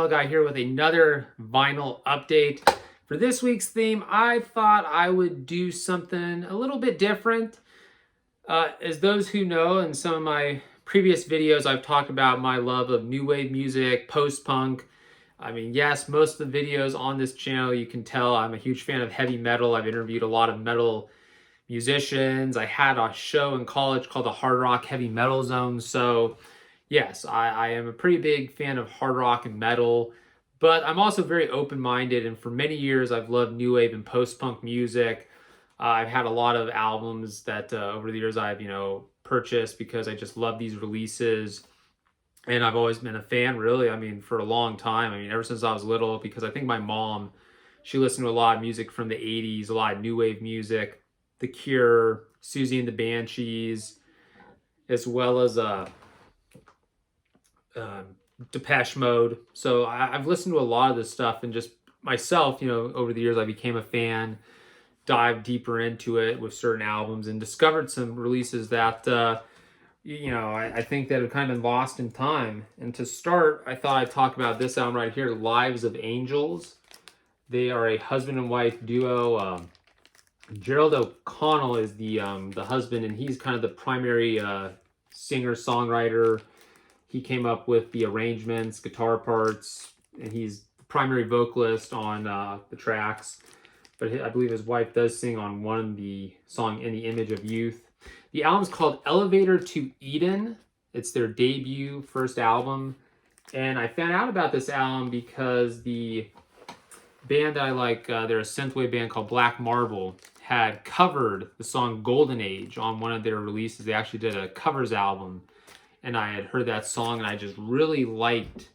Guy here with another vinyl update. For this week's theme, I thought I would do something a little bit different. As those who know, in some of my previous videos, I've talked about my love of new wave music, post-punk. I mean, yes, most of the videos on this channel, you can tell I'm a huge fan of heavy metal. I've interviewed a lot of metal musicians. I had a show in college called the Hard Rock Heavy Metal Zone. So yes, I am a pretty big fan of hard rock and metal, but I'm also very open-minded, and for many years I've loved new wave and post-punk music. I've had a lot of albums that over the years I've purchased because I just love these releases, and I've always been a fan, really. I mean, for a long time. I mean, ever since I was little, because I think my mom, she listened to a lot of music from the 80s, a lot of new wave music, The Cure, Susie and the Banshees, as well as Depeche Mode. So I've listened to a lot of this stuff, and just myself, over the years I became a fan, dived deeper into it with certain albums, and discovered some releases that I think that have kind of been lost in time. And to start, I thought I'd talk about this album right here, Lives of Angels. They are a husband and wife duo. Gerald O'Connell is the husband, and he's kind of the primary singer-songwriter. He came up with the arrangements, guitar parts, and he's the primary vocalist on the tracks. But I believe his wife does sing on the song In the Image of Youth. The album's called Elevator to Eden. It's their debut first album. And I found out about this album because the band that I like, they're a synthwave band called Black Marble, had covered the song Golden Age on one of their releases. They actually did a covers album. And I had heard that song, and I just really liked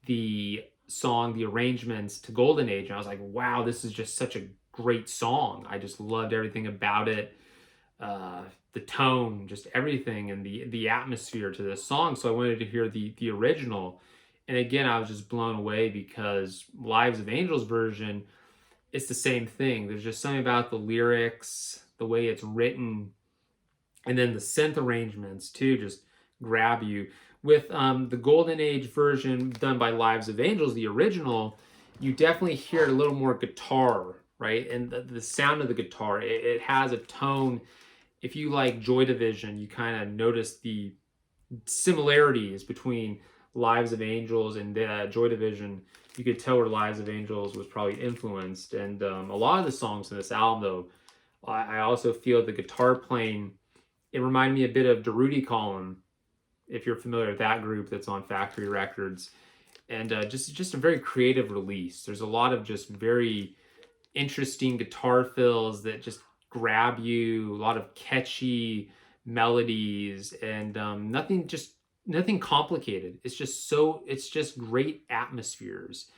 the song, the arrangements to Golden Age. And I was like, wow, this is just such a great song. I just loved everything about it. The tone, just everything, and the atmosphere to this song. So I wanted to hear the original. And again, I was just blown away because Lives of Angels version, it's the same thing. There's just something about the lyrics, the way it's written, and then the synth arrangements too, just grab you. With the Golden Age version done by Lives of Angels, the original, you definitely hear a little more guitar, right? And the sound of the guitar, it has a tone. If you like Joy Division, you kind of notice the similarities between Lives of Angels and Joy Division. You could tell where Lives of Angels was probably influenced. And a lot of the songs in this album, though, I also feel the guitar playing, it reminded me a bit of Darude Column, if you're familiar with that group that's on Factory Records. And just a very creative release. There's a lot of just very interesting guitar fills that just grab you, a lot of catchy melodies, and nothing complicated. It's just great atmospheres.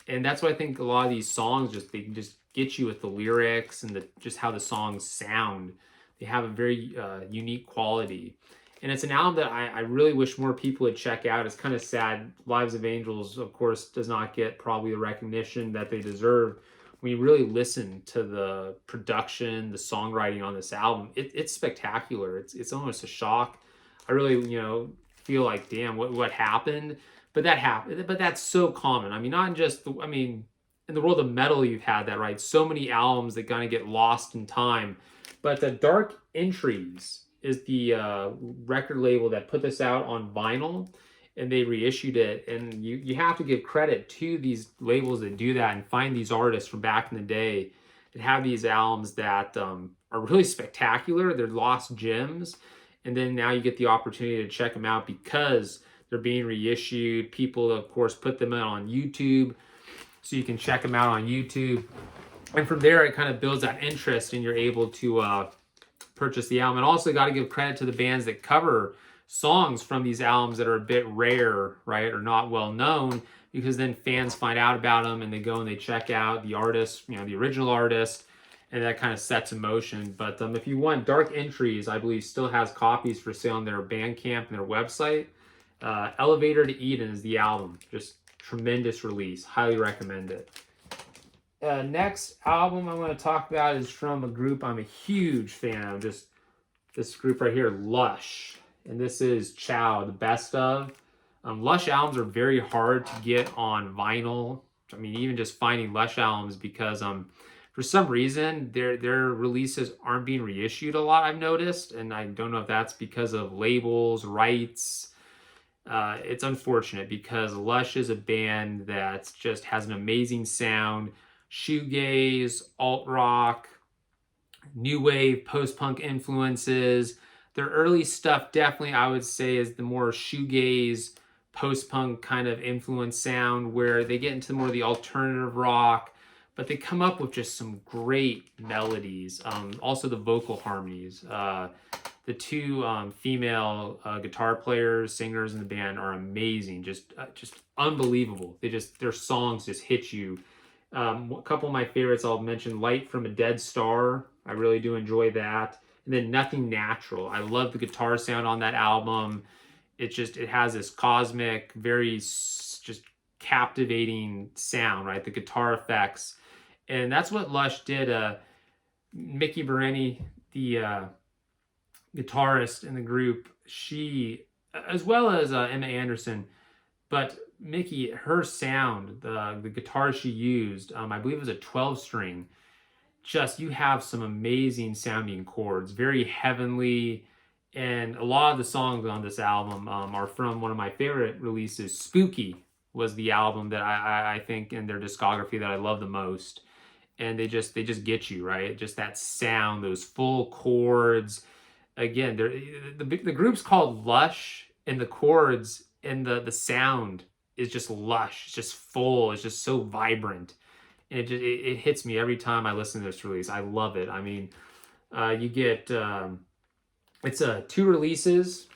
And that's why I think a lot of these songs they just get you with the lyrics and just how the songs sound. They have a very unique quality. And it's an album that I really wish more people would check out. It's kind of sad. Lives of Angels, of course, does not get probably the recognition that they deserve. When you really listen to the production, the songwriting on this album, it's spectacular. It's almost a shock. I really, feel like, damn, what happened? But that happened. But that's so common. I mean, not just, in the world of metal, you've had that, right? So many albums that kind of get lost in time. But the Dark Entries is the record label that put this out on vinyl, and they reissued it. And you have to give credit to these labels that do that and find these artists from back in the day that have these albums that are really spectacular. They're lost gems. And then now you get the opportunity to check them out because they're being reissued. People, of course, put them out on YouTube, so you can check them out on YouTube. And from there, it kind of builds that interest, and you're able to purchase the album. And also got to give credit to the bands that cover songs from these albums that are a bit rare, right, or not well known, because then fans find out about them and they go and they check out the artist, the original artist, and that kind of sets in motion. But if you want, Dark Entries, I believe, still has copies for sale on their Bandcamp and their website. Elevator to Eden is the album. Just tremendous release. Highly recommend it. Next album I want to talk about is from a group I'm a huge fan of. Just this group right here, Lush. And this is Ciao, the best of. Lush albums are very hard to get on vinyl. I mean, even just finding Lush albums, because for some reason their releases aren't being reissued a lot, I've noticed, and I don't know if that's because of labels, rights. It's unfortunate because Lush is a band that just has an amazing sound, shoegaze, alt rock, new wave, post-punk influences. Their early stuff definitely, I would say, is the more shoegaze, post-punk kind of influence sound, where they get into more of the alternative rock, but they come up with just some great melodies. Also the vocal harmonies. The two female guitar players, singers in the band are amazing, just unbelievable. Their songs just hit you. A couple of my favorites I'll mention: Light from a Dead Star. I really do enjoy that. And then Nothing Natural. I love the guitar sound on that album. It has this cosmic, very just captivating sound, right? The guitar effects. And that's what Lush did. Mickey Bereni, the guitarist in the group, she, as well as Emma Anderson, but Mickey, her sound, the guitar she used, I believe it was a 12-string. Just, you have some amazing sounding chords, very heavenly, and a lot of the songs on this album are from one of my favorite releases. Spooky was the album that I think in their discography that I love the most, and they just get you, right. Just that sound, those full chords. Again, the group's called Lush, and the chords and the sound is just lush. It's just full. It's just so vibrant. And it hits me every time I listen to this release. I love it. I mean, you get, it's 2 releases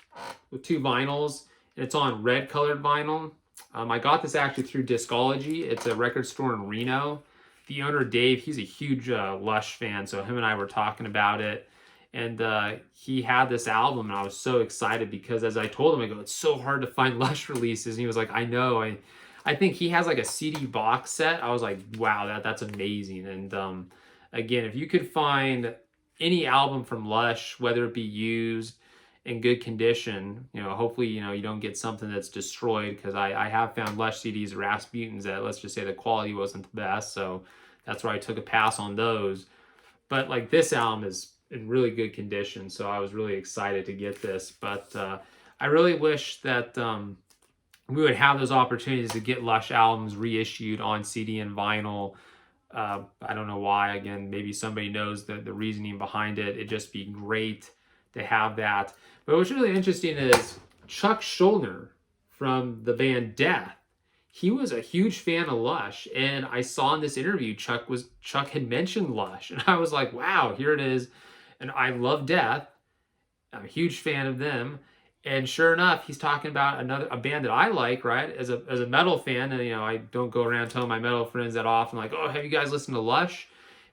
with 2 vinyls, and it's on red colored vinyl. I got this actually through Discology. It's a record store in Reno. The owner, Dave, he's a huge Lush fan, so him and I were talking about it. And he had this album, and I was so excited because, as I told him, I go, it's so hard to find Lush releases. And he was like, I know. I think he has like a CD box set. I was like, wow, that's amazing. And again, if you could find any album from Lush, whether it be used, in good condition, hopefully, you don't get something that's destroyed, because I have found Lush CDs, Rasputins, that, let's just say, the quality wasn't the best. So that's why I took a pass on those. But like, this album is in really good condition, so I was really excited to get this. But I really wish that we would have those opportunities to get Lush albums reissued on CD and vinyl. I don't know why. Again, maybe somebody knows the reasoning behind it. It'd just be great to have that. But what's really interesting is Chuck Schuldiner from the band Death. He was a huge fan of Lush, and I saw in this interview Chuck had mentioned Lush, and I was like, wow, here it is. And I love Death. I'm a huge fan of them. And sure enough, he's talking about a band that I like, right? As a metal fan, and I don't go around telling my metal friends that often, like, oh, have you guys listened to Lush?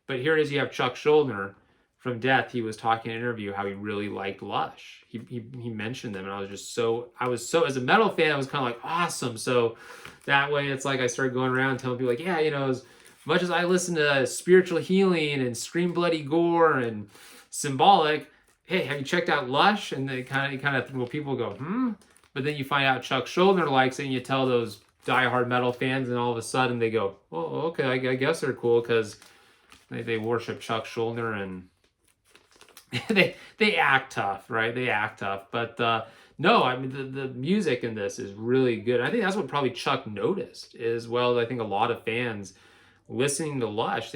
But here it is, you have Chuck Schuldiner from Death. He was talking in an interview how he really liked Lush. He mentioned them, and I was so, as a metal fan, I was kind of like, awesome. So that way, it's like I started going around telling people, like, yeah, as much as I listen to Spiritual Healing and Scream Bloody Gore and Symbolic, hey, have you checked out Lush? And they kind of, well, people go, But then you find out Chuck Schuldiner likes it, and you tell those diehard metal fans, and all of a sudden they go, oh, okay, I guess they're cool, because they worship Chuck Schuldiner, and they act tough, right? They act tough. But no, I mean, the music in this is really good. I think that's what probably Chuck noticed, as well as I think a lot of fans listening to Lush,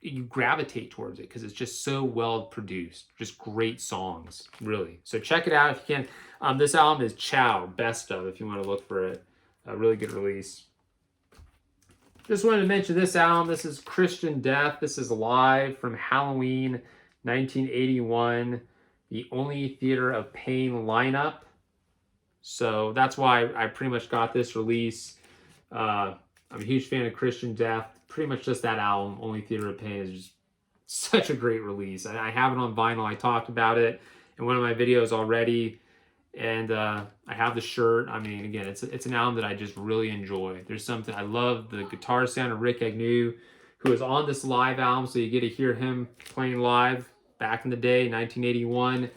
you gravitate towards it because it's just so well produced. Just great songs, really. So check it out if you can. This album is Chow, Best Of, if you want to look for it. A really good release. Just wanted to mention this album. This is Christian Death. This is live from Halloween 1981, the Only Theater of Pain lineup. So that's why I pretty much got this release. I'm a huge fan of Christian Death. Pretty much just that album, Only Theater of Pain, is just such a great release. I have it on vinyl. I talked about it in one of my videos already. And I have the shirt. I mean, again, it's an album that I just really enjoy. There's something, I love the guitar sound of Rick Agnew, who is on this live album, so you get to hear him playing live back in the day, 1981.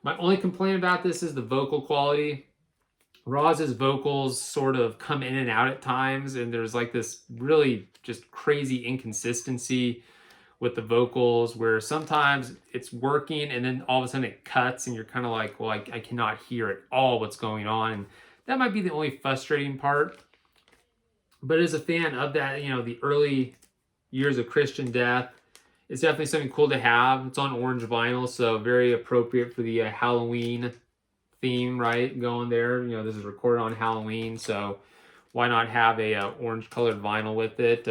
My only complaint about this is the vocal quality. Roz's vocals sort of come in and out at times, and there's like this really just crazy inconsistency with the vocals where sometimes it's working and then all of a sudden it cuts and you're kind of like, well, I cannot hear at all what's going on. And that might be the only frustrating part. But as a fan of that, the early years of Christian Death, it's definitely something cool to have. It's on orange vinyl, so very appropriate for the Halloween theme, right? Going there. This is recorded on Halloween, so why not have a orange colored vinyl with it?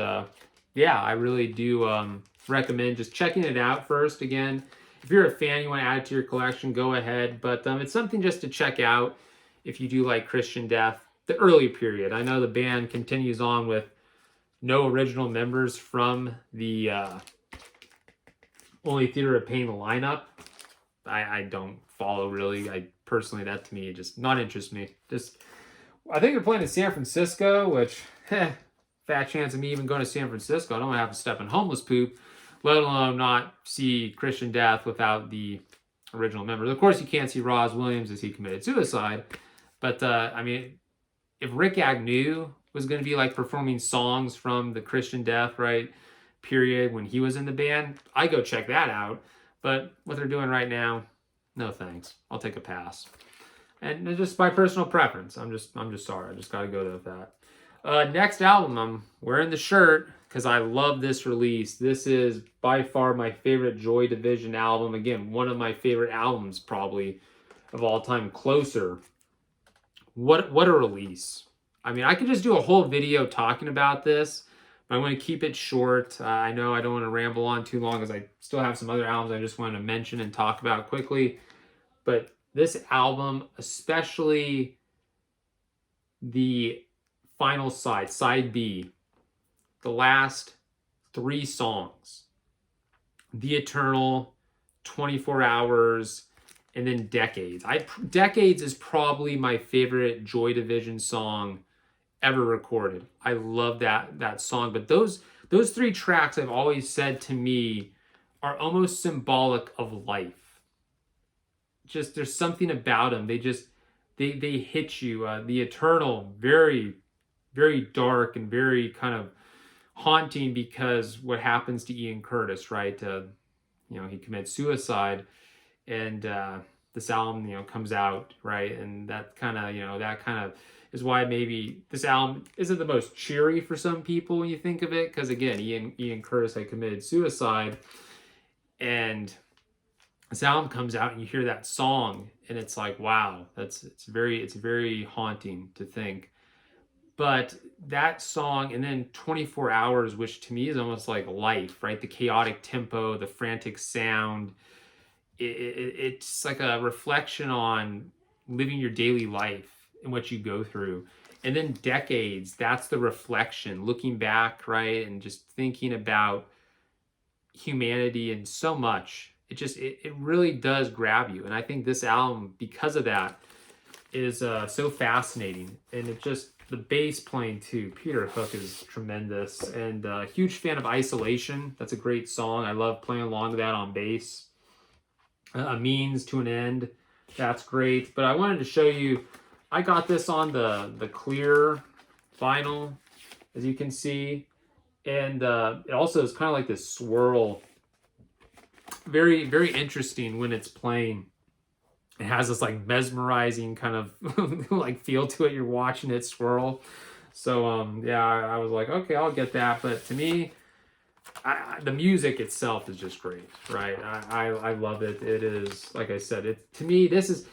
Yeah, I really do recommend just checking it out first. Again, if you're a fan, you want to add it to your collection, go ahead. But it's something just to check out if you do like Christian Death, the early period. I know the band continues on with no original members from the Only Theater of Pain lineup. I don't follow really. I personally, that to me just not interest me. I think they're playing in San Francisco, which fat chance of me even going to San Francisco. I don't want to have to step in homeless poop, let alone not see Christian Death without the original members. Of course, you can't see Roz Williams as he committed suicide, but I mean, if Rick Agnew was going to be like performing songs from the Christian Death, right, period, when he was in the band, I go check that out. But what they're doing right now, no thanks. I'll take a pass. And it's just my personal preference. I'm just sorry. I just got to go there with that. Next album, I'm wearing the shirt because I love this release. This is by far my favorite Joy Division album. Again, one of my favorite albums probably of all time. Closer. What a release. I mean, I could just do a whole video talking about this, but I'm going to keep it short. I know I don't want to ramble on too long because I still have some other albums I just want to mention and talk about quickly. But this album, especially the final side, side B, the last 3 songs, The Eternal, 24 Hours, and then Decades. Decades is probably my favorite Joy Division song ever recorded. I love that song. But those 3 tracks, I've always said to me, are almost symbolic of life. Just there's something about them. They hit you. The Eternal, very, very dark and very kind of haunting because what happens to Ian Curtis, right? He commits suicide, and this album, comes out, right? And that kind of is why maybe this album isn't the most cheery for some people when you think of it, because again, Ian Curtis had committed suicide, and this album comes out and you hear that song and it's like, wow, it's very haunting to think. But that song, and then 24 Hours, which to me is almost like life, right? The chaotic tempo, the frantic sound, it's like a reflection on living your daily life and what you go through. And then Decades, that's the reflection, looking back, right? And just thinking about humanity and so much. It really does grab you. And I think this album, because of that, is so fascinating. And the bass playing too. Peter Hook is tremendous. And huge fan of Isolation. That's a great song. I love playing along with that on bass. A Means to an End. That's great. But I wanted to show you, I got this on the clear vinyl, as you can see. And it also is kind of like this swirl. Very, very interesting when it's playing. It has this like mesmerizing kind of like feel to it. You're watching it swirl. So yeah, I was like, okay, I'll get that. But to me, the music itself is just great, right? I love it. It is, like I said, to me, this is,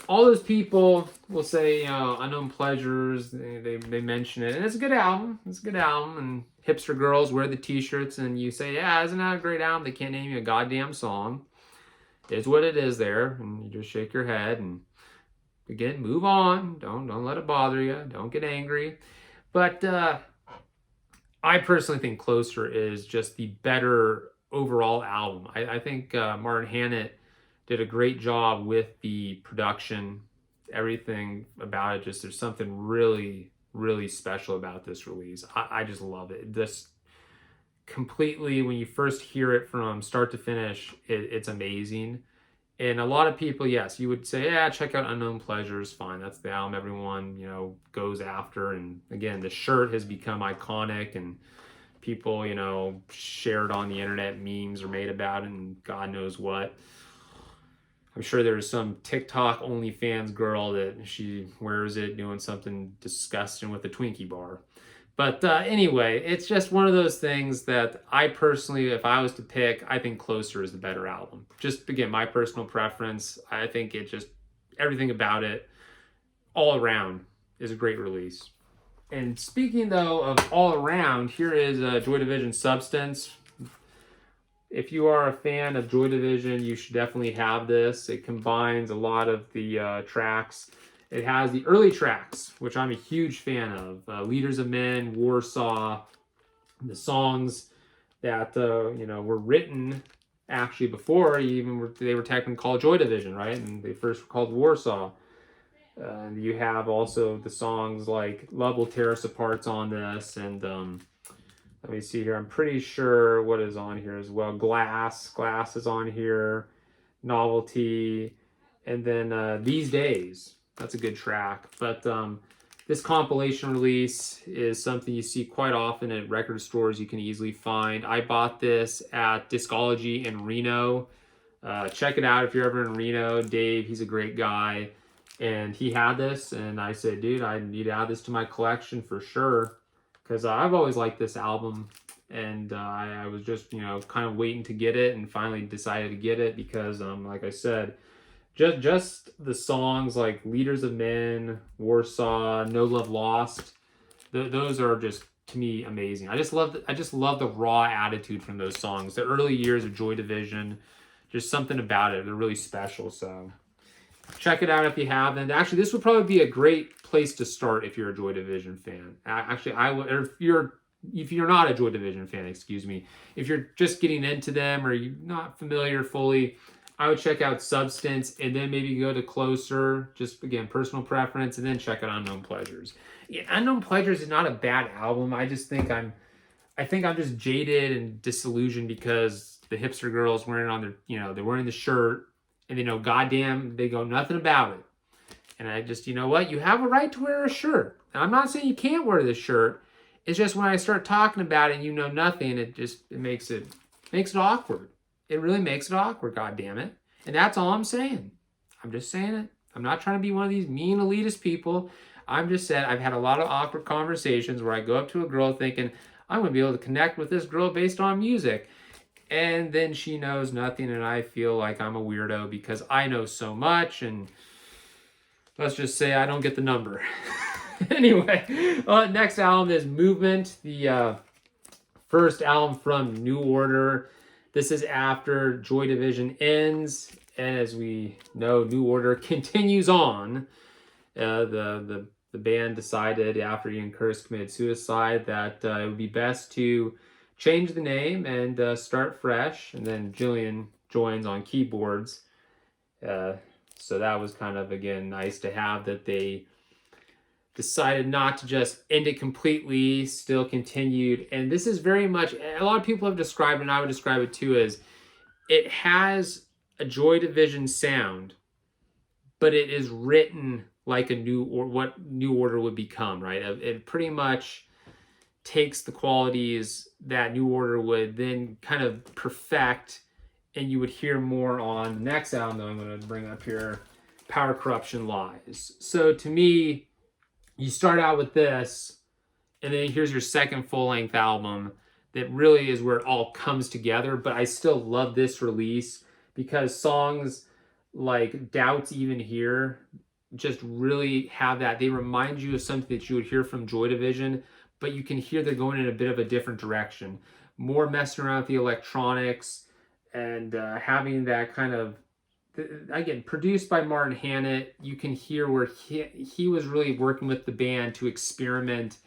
all those people will say, Unknown Pleasures, they mention it, and it's a good album. It's a good album, and hipster girls wear the t-shirts, and you say, yeah, isn't that a great album? They can't name you a goddamn song. It's what it is there, and you just shake your head, and again, move on. Don't let it bother you. Don't get angry. But I personally think Closer is just the better overall album. I think Martin Hannett did a great job with the production, everything about it. Just there's something really, really special about this release. I just love it. This completely, when you first hear it from start to finish, it's amazing. And a lot of people, yes, you would say, yeah, check out Unknown Pleasures. Fine, that's the album everyone, goes after. And again, the shirt has become iconic, and people, share it on the internet. Memes are made about it, and God knows what. I'm sure there's some TikTok OnlyFans girl that she wears it doing something disgusting with a Twinkie bar. But anyway, it's just one of those things that I personally, if I was to pick, I think Closer is the better album. Just, again, my personal preference. I think it just, everything about it, all around, is a great release. And speaking, though, of all around, here is Joy Division Substance. If you are a fan of Joy Division, you should definitely have this. It combines a lot of the tracks. It has the early tracks, which I'm a huge fan of. Leaders of Men, Warsaw, the songs that were written actually before they were technically called Joy Division, right? And they first were called Warsaw. And you have also the songs like Love Will Tear Us Apart's on this, and let me see here. I'm pretty sure what is on here as well. Glass is on here. Novelty, and then These Days. That's a good track. But this compilation release is something you see quite often at record stores. You can easily find. I bought this at Discology in Reno. Check it out if you're ever in Reno. Dave, he's a great guy. And he had this, and I said, dude, I need to add this to my collection for sure. Because I've always liked this album. And I was just, kind of waiting to get it, and finally decided to get it because, like I said, just the songs like Leaders of Men, Warsaw, No Love Lost, those are just, to me, amazing. I just love the raw attitude from those songs. The early years of Joy Division, just something about it. They're really special. So check it out if you haven't. Actually, this would probably be a great place to start if you're a Joy Division fan. Actually, if you're not a Joy Division fan, excuse me, if you're just getting into them or you're not familiar fully, I would check out Substance and then maybe go to Closer, just again, personal preference, and then check out Unknown Pleasures. Yeah, Unknown Pleasures is not a bad album. I just think I'm just jaded and disillusioned because the hipster girls wearing on their, they're wearing the shirt and they know goddamn, they go nothing about it. And I just, you know what? You have a right to wear a shirt. And I'm not saying you can't wear this shirt. It's just when I start talking about it and you know nothing, it makes it awkward. It really makes it awkward, goddammit. And that's all I'm saying. I'm just saying it. I'm not trying to be one of these mean elitist people. I'm just saying I've had a lot of awkward conversations where I go up to a girl thinking, I'm going to be able to connect with this girl based on music. And then she knows nothing and I feel like I'm a weirdo because I know so much, and let's just say I don't get the number. Anyway, next album is Movement, the first album from New Order. This is after Joy Division ends, and as we know, New Order continues on. The band decided after Ian Curtis committed suicide that it would be best to change the name and start fresh, and then Jillian joins on keyboards. So that was kind of, again, nice to have that they decided not to just end it completely, still continued. And this is very much, a lot of people have described it, and I would describe it too, as it has a Joy Division sound, but it is written like what New Order would become, right? It pretty much takes the qualities that New Order would then kind of perfect, and you would hear more on the next album that I'm going to bring up here, Power, Corruption, Lies. So to me, you start out with this, and then here's your second full-length album that really is where it all comes together. But I still love this release because songs like Doubts Even Here just really have that. They remind you of something that you would hear from Joy Division, but you can hear they're going in a bit of a different direction. More messing around with the electronics and having that kind of, again, produced by Martin Hannett. You can hear where he was really working with the band to experiment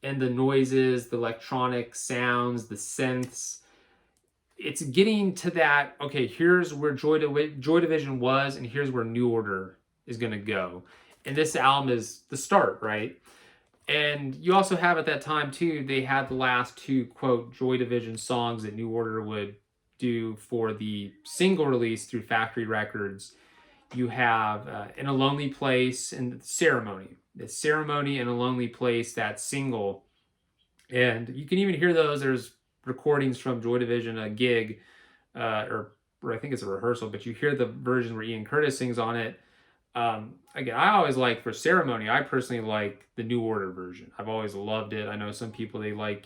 in the noises, the electronic sounds, the synths. It's getting to that, okay, here's where Joy Division was, and here's where New Order is going to go. And this album is the start, right? And you also have at that time, too, they had the last two, quote, Joy Division songs that New Order would do for the single release through Factory Records. You have In a Lonely Place and Ceremony. The Ceremony and A Lonely Place, that single. And you can even hear those. There's recordings from Joy Division, a gig, or I think it's a rehearsal, but you hear the version where Ian Curtis sings on it. Again, I always like, for Ceremony, I personally like the New Order version. I've always loved it. I know some people, they like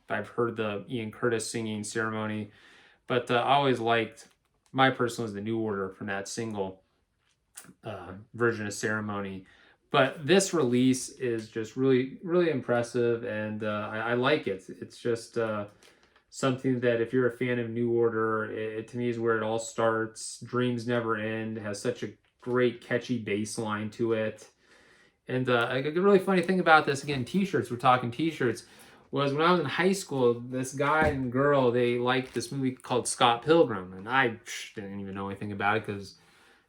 I've heard the Ian Curtis singing Ceremony, but I always liked, my personal is the New Order from that single version of Ceremony. But this release is just really, really impressive, and I like it. It's just something that, if you're a fan of New Order, it to me is where it all starts. Dreams Never End has such a great catchy bass line to it. And a really funny thing about this, again, t-shirts, we're talking t-shirts, was when I was in high school, this guy and girl, they liked this movie called Scott Pilgrim, and I didn't even know anything about it because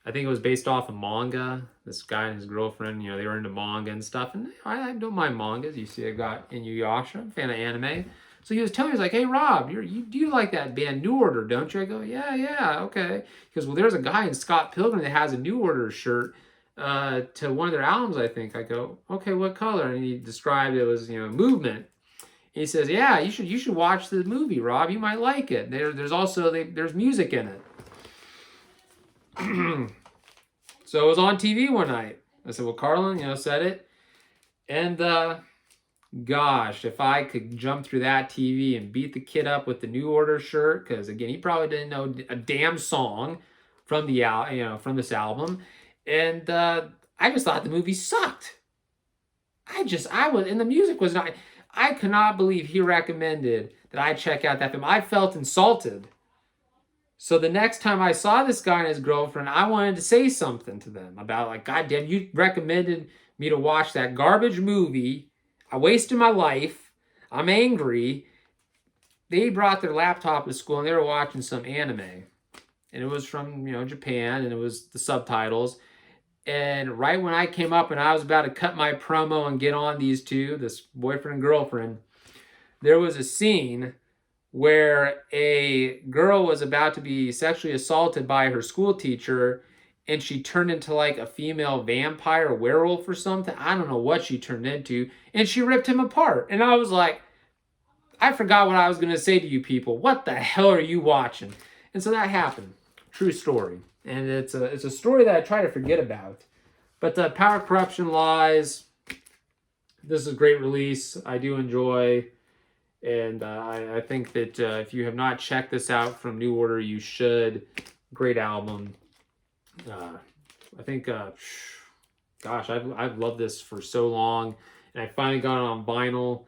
I think it was based off a manga. This guy and his girlfriend, you know, they were into manga and stuff, and I don't mind mangas. You see, I got Inuyasha, I'm a fan of anime. So he was telling me, he's like, "Hey, Rob, you do like that band New Order, don't you?" I go, yeah, okay. He goes, "Well, there's a guy in Scott Pilgrim that has a New Order shirt to one of their albums, I think." I go, "Okay, what color?" And he described it was, you know, Movement. And he says, "Yeah, you should watch the movie, Rob. You might like it. There's also there's music in it." So it was on TV one night. I said, "Well, Carlin, you know, said it." And gosh, if I could jump through that TV and beat the kid up with the New Order shirt, because again, he probably didn't know a damn song from from this album, and I just thought the movie sucked. And the music was not. I could not believe he recommended that I check out that film. I felt insulted. So the next time I saw this guy and his girlfriend, I wanted to say something to them about, like, "God damn, you recommended me to watch that garbage movie. I wasted my life. I'm angry." They brought their laptop to school and they were watching some anime. And it was from, Japan, and it was the subtitles. And right when I came up and I was about to cut my promo and get on these two, this boyfriend and girlfriend, there was a scene where a girl was about to be sexually assaulted by her school teacher, and she turned into like a female vampire, werewolf or something. I don't know what she turned into, and she ripped him apart. And I was like, I forgot what I was going to say to you people. What the hell are you watching? And so that happened. True story. And it's a story that I try to forget about. But Power, Corruption, Lies, this is a great release. I do enjoy. And I think that if you have not checked this out from New Order, you should. Great album. I think, gosh, I've loved this for so long. And I finally got it on vinyl.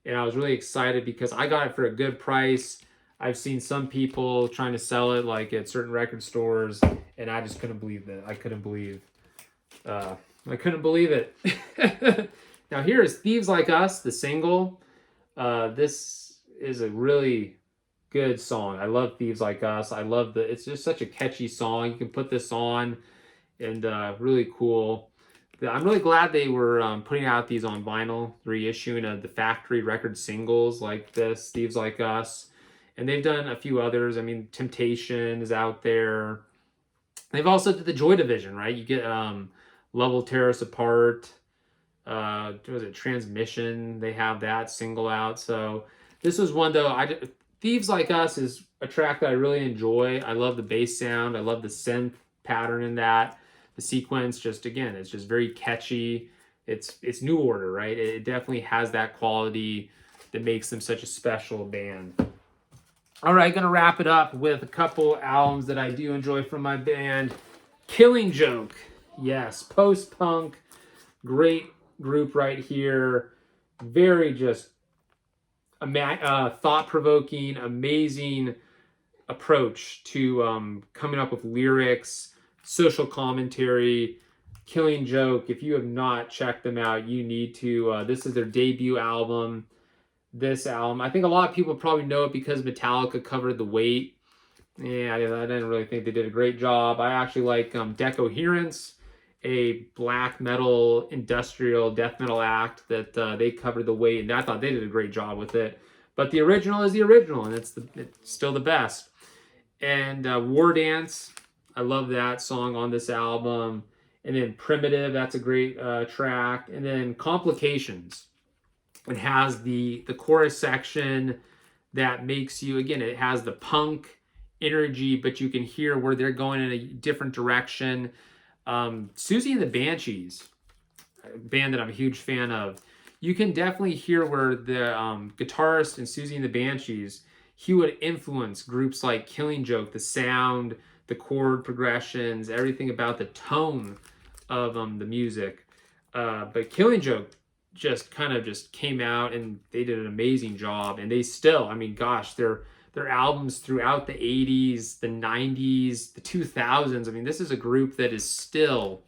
And I was really excited because I got it for a good price. I've seen some people trying to sell it like at certain record stores. And I just couldn't believe that. I couldn't believe it. Now here is Thieves Like Us, the single. This is a really good song. I love Thieves Like Us. It's just such a catchy song. You can put this on, and really cool. I'm really glad they were putting out these on vinyl, reissuing the Factory Record singles like this, Thieves Like Us. And they've done a few others. I mean, Temptation is out there. They've also did the Joy Division, right? You get Love Will Tear Us Apart. Was it Transmission? They have that single out. So this was one, though. Thieves Like Us is a track that I really enjoy. I love the bass sound. I love the synth pattern in that. The sequence, it's just very catchy. It's New Order, right? It definitely has that quality that makes them such a special band. All right, gonna wrap it up with a couple albums that I do enjoy from my band. Killing Joke. Yes, post-punk. Great group right here. Very just thought-provoking, amazing approach to coming up with lyrics, social commentary. Killing Joke, if you have not checked them out, you need to. This is their debut album. This album, I think a lot of people probably know it because Metallica covered The Weight. Yeah, I didn't really think they did a great job. I actually like Decoherence, a black metal industrial death metal act that they covered The Weight, and I thought they did a great job with it. But the original is the original, and it's still the best. And War Dance, I love that song on this album. And then Primitive, that's a great track. And then Complications, it has the chorus section that makes you, again, it has the punk energy, but you can hear where they're going in a different direction. Susie and the Banshees, a band that I'm a huge fan of, you can definitely hear where the guitarist in Susie and the Banshees, he would influence groups like Killing Joke, the sound, the chord progressions, everything about the tone of the music. But Killing Joke just kind of just came out and they did an amazing job. And they still, I mean, gosh, their albums throughout the 80s, the 90s, the 2000s. I mean, this is a group that is still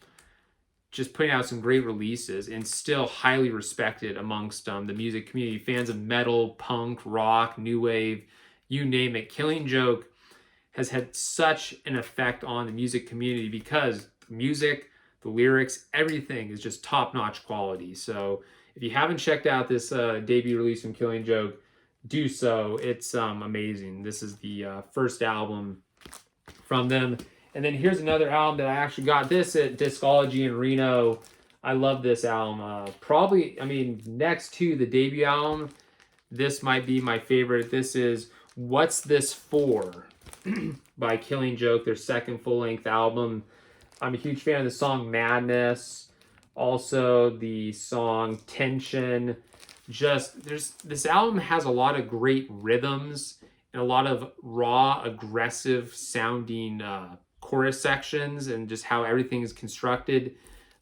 just putting out some great releases and still highly respected amongst the music community. Fans of metal, punk, rock, new wave, you name it. Killing Joke has had such an effect on the music community because the music, the lyrics, everything is just top-notch quality. So if you haven't checked out this debut release from Killing Joke, do so. It's amazing. This is the first album from them. And then here's another album that I actually got this at Discology in Reno. I love this album. Probably, I mean, next to the debut album, this might be my favorite. This is What's This For by Killing Joke, their second full-length album. I'm a huge fan of the song Madness. Also the song Tension. Just, this album has a lot of great rhythms and a lot of raw, aggressive sounding chorus sections and just how everything is constructed.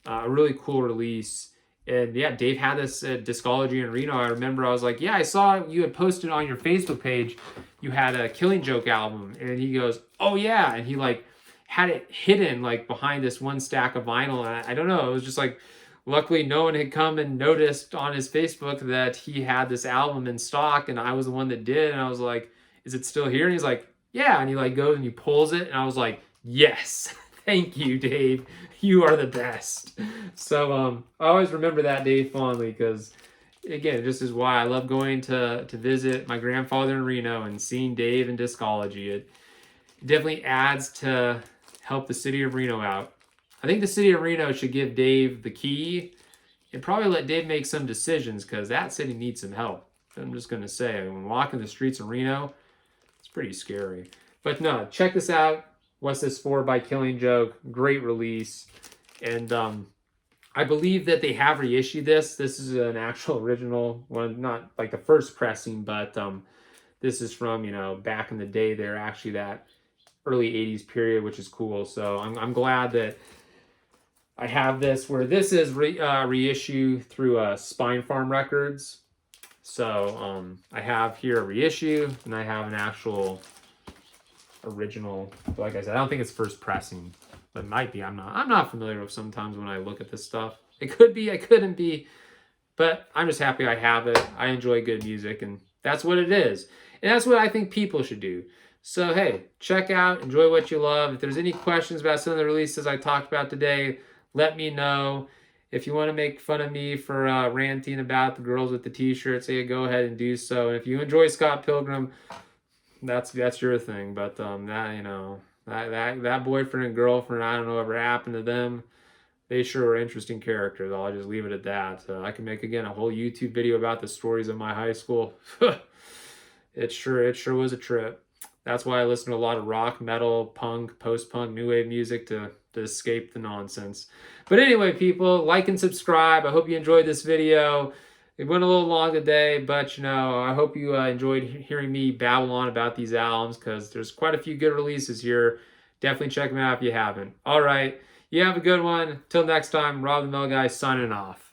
A really cool release. And yeah, Dave had this at Discology in Reno. I remember I was like, yeah, I saw you had posted on your Facebook page, you had a Killing Joke album. And he goes, oh yeah. And he like had it hidden like behind this one stack of vinyl. And I don't know, it was just like, luckily no one had come and noticed on his Facebook that he had this album in stock and I was the one that did. And I was like, is it still here? And he's like, yeah. And he like goes and he pulls it. And I was like, yes, thank you, Dave. You are the best. So I always remember that day fondly because, again, this is why I love going to visit my grandfather in Reno and seeing Dave in Discology. It definitely adds to help the city of Reno out. I think the city of Reno should give Dave the key and probably let Dave make some decisions because that city needs some help. I'm just going to say, when walking the streets of Reno, it's pretty scary. But no, check this out. What's This For by Killing Joke. Great release. And I believe that they have reissued this. This is an actual original one, not like the first pressing, but this is from, you know, back in the day there, actually that early 80s period, which is cool. So I'm glad that I have this, where this is reissue through Spine Farm Records. So I have here a reissue, and I have an actual original. Like I said, I don't think it's first pressing, but it might be. I'm not familiar with sometimes when I look at this stuff. It could be, I couldn't be, but I'm just happy I have it. I enjoy good music, and that's what it is. And that's what I think people should do. So hey, check out, enjoy what you love. If there's any questions about some of the releases I talked about today, let me know. If you want to make fun of me for ranting about the girls with the t-shirts, hey, go ahead and do so. And if you enjoy Scott Pilgrim, that's your thing. But that, you know, that boyfriend and girlfriend, I don't know whatever happened to them. They sure were interesting characters. I'll just leave it at that. I can make again a whole YouTube video about the stories of my high school. It sure was a trip. That's why I listen to a lot of rock, metal, punk, post-punk, new wave music to escape the nonsense. But anyway, people, like and subscribe. I hope you enjoyed this video. It went a little long today, but, you know, I hope you enjoyed hearing me babble on about these albums because there's quite a few good releases here. Definitely check them out if you haven't. All right. You have a good one. Till next time, Rob the Mill Guy signing off.